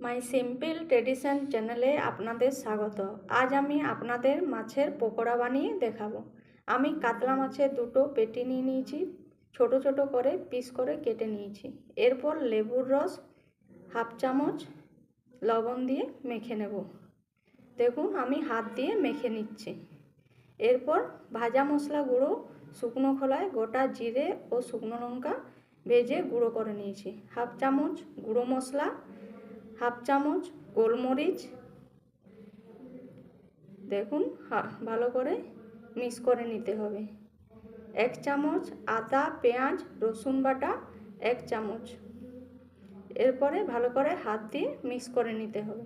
মাই simple tradition চ্যানেলে আপনাদের স্বাগত। আজ আমি আপনাদের মাছের পকোড়া বানিয়ে দেখাবো। আমি কাতলা মাছের দুটো পেটি নিয়ে নিয়েছি, ছোট ছোট করে পিস করে কেটে নিয়েছি। এরপর লেবুর রস হাফ চামচ লবণ দিয়ে মেখে নেব। দেখুন আমি হাত দিয়ে মেখে নিচ্ছি। এরপর ভাজা মশলা গুঁড়ো শুকনো খোলায় গোটা জিরে ও শুকনো লঙ্কা ভেজে গুঁড়ো করে নিয়েছি। হাফ চামচ গুঁড়ো মশলা, হাফ চামচ গোলমরিচ, দেখুন ভালো করে মিক্স করে নিতে হবে। 1 চামচ আদা পেঁয়াজ রসুন বাটা 1 চামচ। এরপরে ভালো করে হাত দিয়ে মিক্স করে নিতে হবে।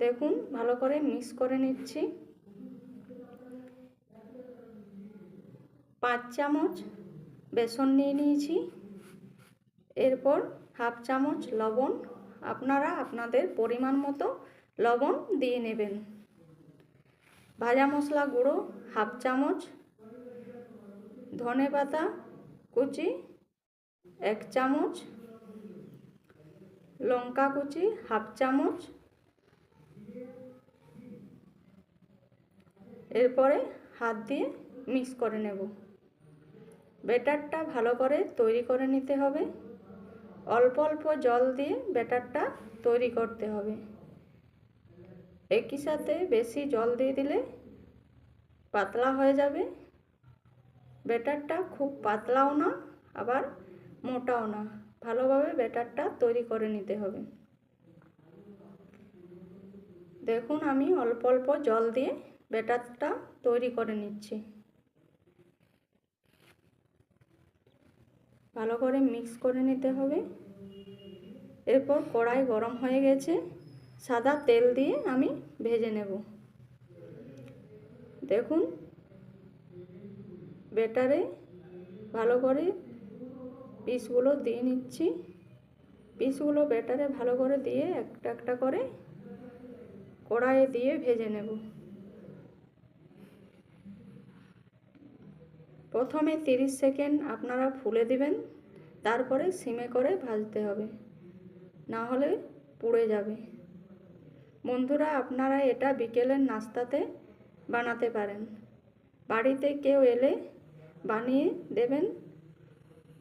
দেখুন ভালো করে মিক্স করে নিচ্ছি। 5 চামচ বেসন নিয়ে নিয়েছি। এরপর হাফ চামচ লবণ, আপনারা আপনাদের পরিমাণ মতো লবণ দিয়ে নেবেন। ভাজা মশলা গুঁড়ো হাফ চামচ, ধনে পাতা কুচি 1 চামচ, লঙ্কা কুচি হাফ চামচ। এরপরে হাত দিয়ে মিক্স করে নেব। ব্যাটারটা ভালো করে তৈরি করে নিতে হবে। অল্প অল্প জল দিয়ে ব্যাটারটা তৈরি করতে হবে। একই সাথে বেশি জল দিয়ে দিলে পাতলা হয়ে যাবে। ব্যাটারটা খুব পাতলাও না আবার মোটাও না, ভালোভাবে ব্যাটারটা তৈরি করে নিতে হবে। দেখুন আমি অল্প অল্প জল দিয়ে ব্যাটারটা তৈরি করে নিচ্ছি। ভালো করে মিক্স করে নিতে হবে। এরপর কড়াই গরম হয়ে গেছে, সাদা তেল দিয়ে আমি ভেজে নেব। দেখুন ব্যাটারে ভালো করে পিসগুলো দিয়ে নিচ্ছি। পিসগুলো ব্যাটারে ভালো করে দিয়ে একটা একটা করে কড়াইয়ে দিয়ে ভেজে নেব। প্রথমে 30 সেকেন্ড আপনারা ফুলে দিবেন, তারপরে সিমে করে ভাজতে হবে, না হলে পুড়ে যাবে। বন্ধুরা আপনারা এটা বিকেলের নাস্তাতে বানাতে পারেন। বাড়িতে কেউ এলে বানিয়ে দেবেন,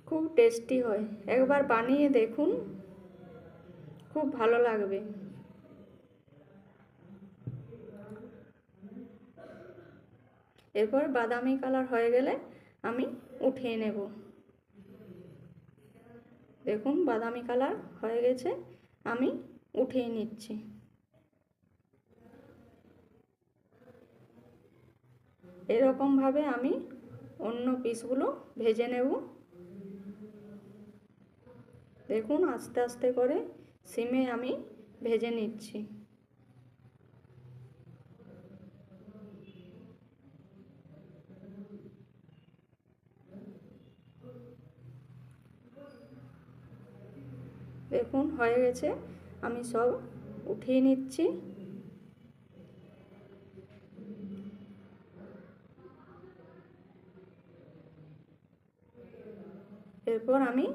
খুব টেস্টি হয়। একবার বানিয়ে দেখুন, খুব ভালো লাগবে। এরপর বাদামি কালার হয়ে গেলে আমি উঠিয়ে নেব। দেখুন বাদামি কালার হয়ে গেছে, আমি উঠিয়ে নিচ্ছি। এরকমভাবে আমি অন্য পিসগুলো ভেজে নেব। দেখুন আস্তে আস্তে করে সিমে আমি ভেজে নিচ্ছি। দেখুন হয়ে গেছে, আমি সব উঠিয়ে নিচ্ছি। এরপর আমি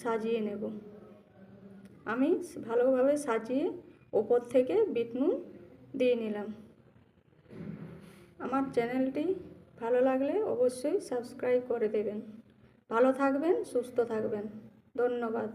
সাজিয়ে নেব। আমি ভালোভাবে সাজিয়ে ওপর থেকে বিট নুন দিয়ে নিলাম। আমার চ্যানেলটি ভালো লাগলে অবশ্যই সাবস্ক্রাইব করে দেবেন। ভালো থাকবেন, সুস্থ থাকবেন। ধন্যবাদ।